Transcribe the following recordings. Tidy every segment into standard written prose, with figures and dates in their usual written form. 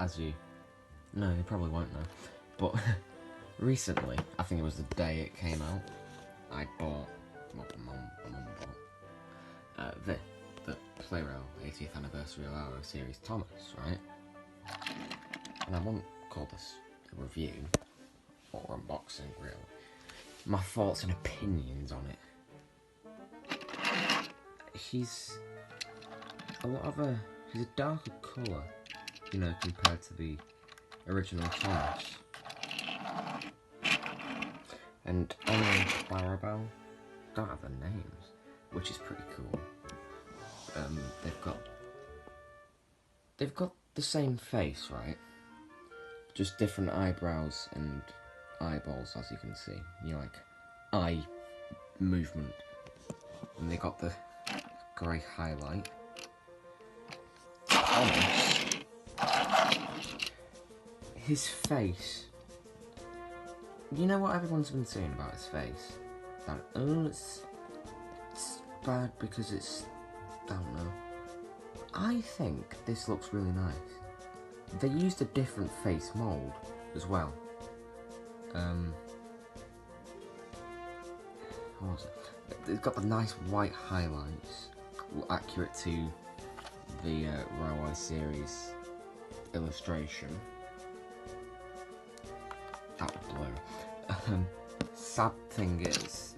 as you... No, you probably won't know. But recently, I think it was the day it came out, I bought... Well, my mum bought... the Plarail 80th Anniversary RWS Series Thomas, right? And I won't call this a review, or unboxing, really. My thoughts and opinions on it. He's a darker colour, you know, compared to the original Thomas. And Annie and Clarabel don't have their names, which is pretty cool. They've got the same face, right? Just different eyebrows and eyeballs, as you can see. You know, like eye movement, and they got the grey highlight. Thomas, his face. You know what everyone's been saying about his face? That it's bad because it's, I don't know. I think this looks really nice. They used a different face mould as well. What was it? It's got the nice white highlights, accurate to the RWS series illustration. That would blow. Sad thing is,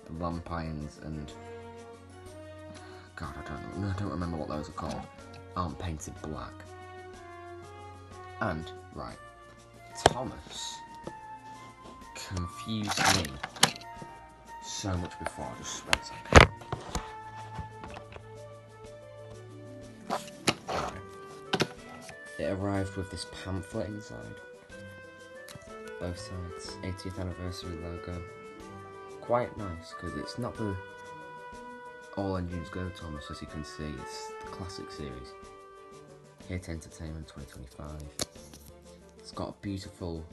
the lamp irons and... God, I don't remember what those are called. Aren't painted black. And, right, Thomas confused me so much before. Just one second. Right. It arrived with this pamphlet inside. Both sides, 80th anniversary logo. Quite nice, because it's not the All Engines Go Thomas, as you can see, it's the classic series. Hit Entertainment 2025. It's got a beautiful,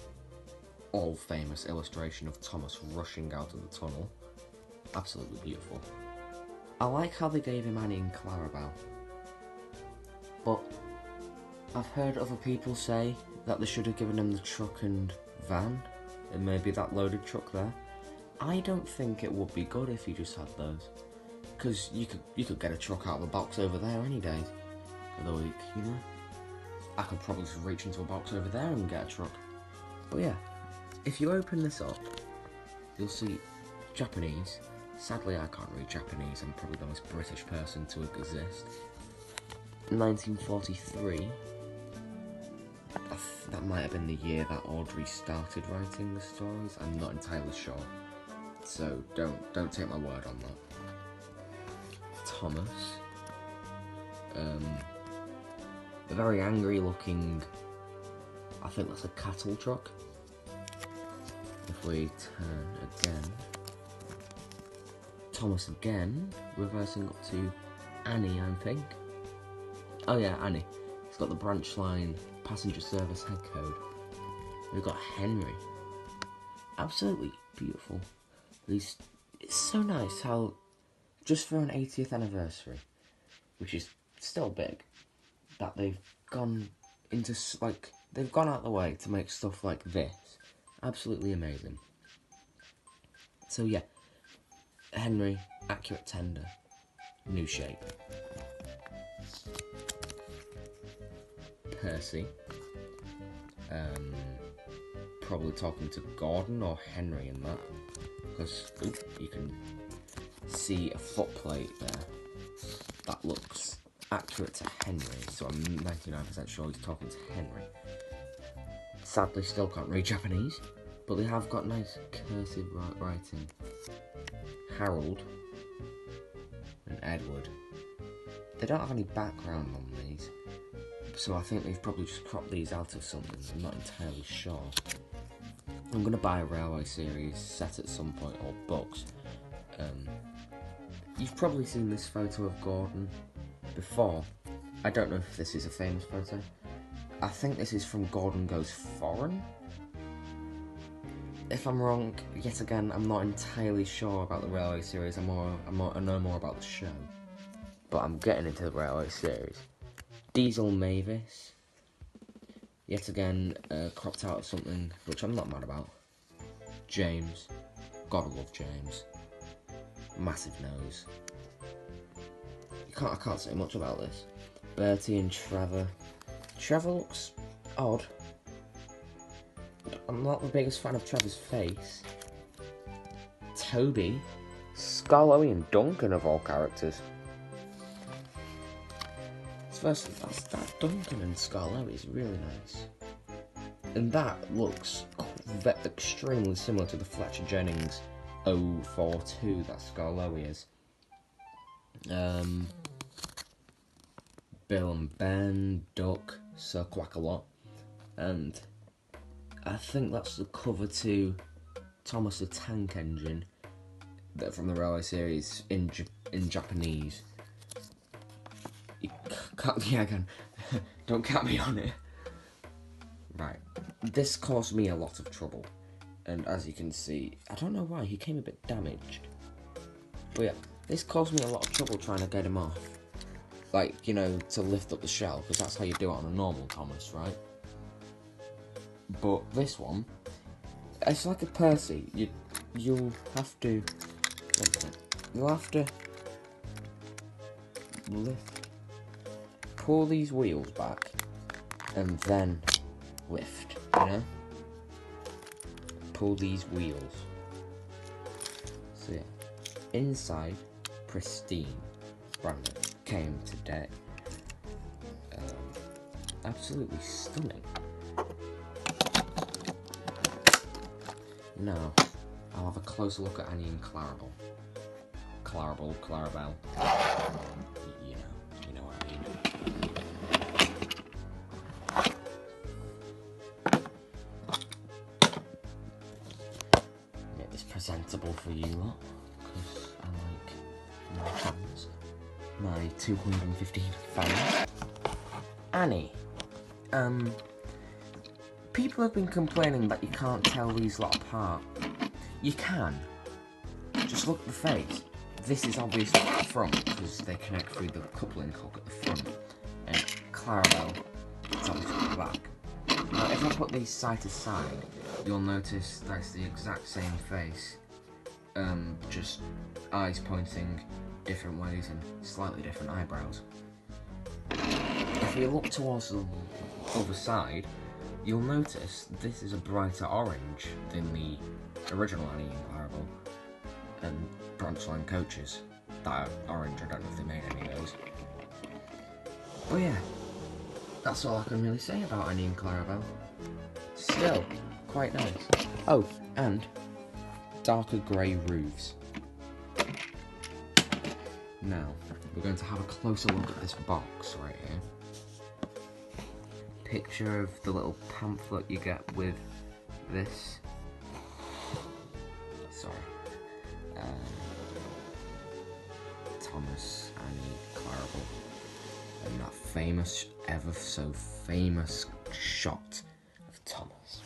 all-famous illustration of Thomas rushing out of the tunnel. Absolutely beautiful. I like how they gave him Annie and Clarabel. But I've heard other people say that they should have given him the truck and van, and maybe that loaded truck there. I don't think it would be good if you just had those. Because you could get a truck out of a box over there any day of the week, you know? I could probably just reach into a box over there and get a truck. But yeah, if you open this up, you'll see Japanese. Sadly, I can't read Japanese. I'm probably the most British person to exist. 1943. That might have been the year that Audrey started writing the stories. I'm not entirely sure. So don't take my word on that. Thomas. A very angry looking, I think that's a cattle truck. If we turn again, Thomas again, reversing up to Annie, I think. Oh yeah, Annie. It's got the branch line passenger service head code. We've got Henry. Absolutely beautiful. It's so nice how, just for an 80th anniversary, which is still big, that they've gone into, like, they've gone out of the way to make stuff like this. Absolutely amazing. So yeah, Henry, accurate tender, new shape. Percy, probably talking to Gordon or Henry in that, because you can see a footplate there that looks accurate to Henry, so I'm 99% sure he's talking to Henry. Sadly, still can't read Japanese, but they have got nice cursive writing. Harold and Edward. They don't have any background on these, so I think they've probably just cropped these out of something. I'm not entirely sure. I'm going to buy a RWS series set at some point, or books. You've probably seen this photo of Gordon before. I don't know if this is a famous photo. I think this is from Gordon Goes Foreign. If I'm wrong, yet again, I'm not entirely sure about the RWS series. I know more about the show. But I'm getting into the RWS series. Diesel Mavis. Yet again, cropped out of something which I'm not mad about. James. Gotta love James. Massive nose. I can't say much about this. Bertie and Trevor. Trevor looks odd. I'm not the biggest fan of Trevor's face. Toby. Scarlowy and Duncan of all characters. First, that Duncan and Scarlowy is really nice. And that looks extremely similar to the Fletcher Jennings 042 that Scarlowy is. Bill and Ben, Duck, Sir Quack-a-Lot, and I think that's the cover to Thomas the Tank Engine from the Railway series in Japanese. You can't, yeah, again, don't count me on it. Right, this caused me a lot of trouble, and as you can see, I don't know why, he came a bit damaged. But yeah, this caused me a lot of trouble trying to get him off. Like, you know, to lift up the shell, because that's how you do it on a normal Thomas, right? But this one, it's like a Percy. You'll have to pull these wheels back, and then lift, you know? Pull these wheels. So yeah, inside, pristine, brand new. Came today. Absolutely stunning. Now, I'll have a closer look at Annie and Clarabel. Clarabel. You know what I mean. Make this presentable for you lot, because I like my fans. My 215 fans. Annie. People have been complaining that you can't tell these lot apart. You can. Just look at the face. This is obviously at the front because they connect through the coupling hook at the front. And Clarabel, it's obviously at the back. Now, if I put these side to side, you'll notice that's the exact same face. Just eyes pointing different ways and slightly different eyebrows. If you look towards the other side, you'll notice this is a brighter orange than the original Annie and Clarabel and Branchline coaches. That orange, I don't know if they made any of those. But yeah, that's all I can really say about Annie and Clarabel. Still, quite nice. Oh, and darker grey roofs. Now, we're going to have a closer look at this box right here. Picture of the little pamphlet you get with this. Sorry. Thomas, Annie, Clarabel. And that famous, ever so famous shot of Thomas.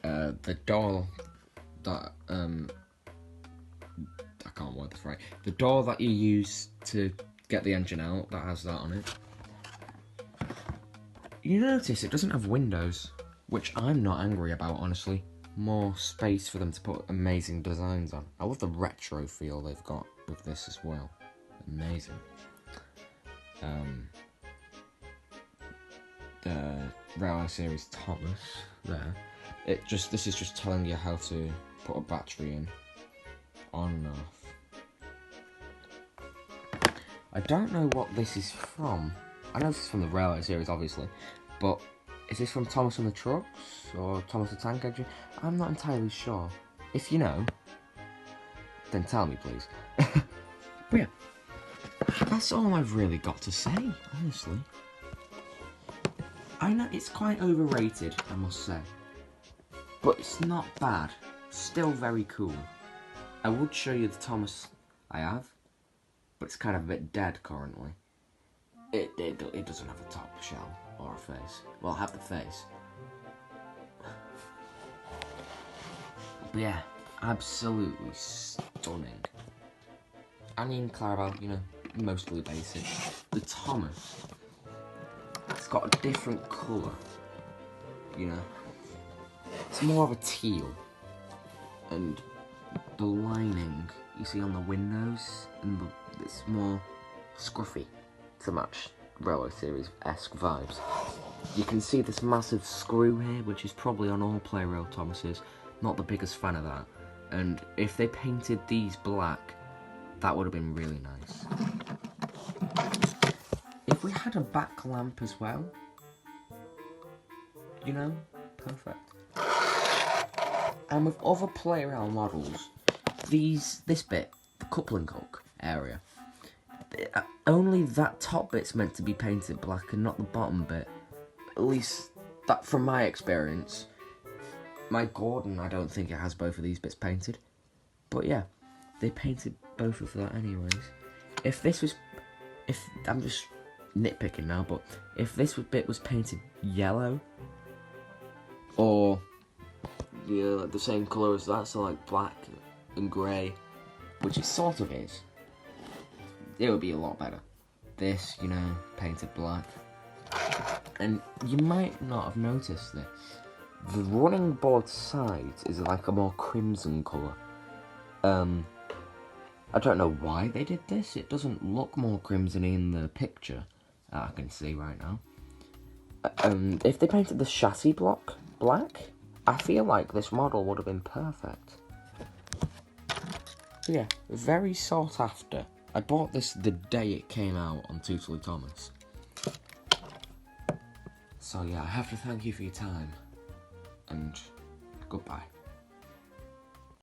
The door that, I can't word this right. The door that you use to get the engine out, that has that on it. You notice it doesn't have windows, which I'm not angry about, honestly. More space for them to put amazing designs on. I love the retro feel they've got with this as well. Amazing. The Railway series Thomas there. This is just telling you how to put a battery in, on and off. I don't know what this is from. I know this is from the Railway series, obviously, but is this from Thomas and the Trucks or Thomas the Tank Engine? I'm not entirely sure. If you know, then tell me, please. But yeah, that's all I've really got to say, honestly. I know it's quite overrated, I must say, but it's not bad. Still very cool. I would show you the Thomas I have, but it's kind of a bit dead currently. It doesn't have a top shell or a face. Well, I have the face. But yeah, absolutely stunning. Annie and Clarabel, you know, mostly basic. The Thomas, it's got a different colour you know. It's more of a teal. And the lining you see on the windows, and it's more scruffy to match Railway Series-esque vibes. You can see this massive screw here, which is probably on all Playo Thomases. Not the biggest fan of that. And if they painted these black, that would have been really nice. If we had a back lamp as well, you know, perfect. And with other Plarail models, this bit, the coupling hook area, only that top bit's meant to be painted black and not the bottom bit. At least, that from my experience. My Gordon, I don't think it has both of these bits painted. But yeah, they painted both of that anyways. I'm just nitpicking now, but if this bit was painted yellow, or yeah, the same colour as that, so like black and grey, which it sort of is, it would be a lot better. This, you know, painted black. And you might not have noticed this. The running board sides is like a more crimson colour. I don't know why they did this. It doesn't look more crimson-y in the picture I can see right now. If they painted the chassis block black, I feel like this model would have been perfect. But yeah, very sought after. I bought this the day it came out on Playo Thomas. So yeah, I have to thank you for your time, and goodbye.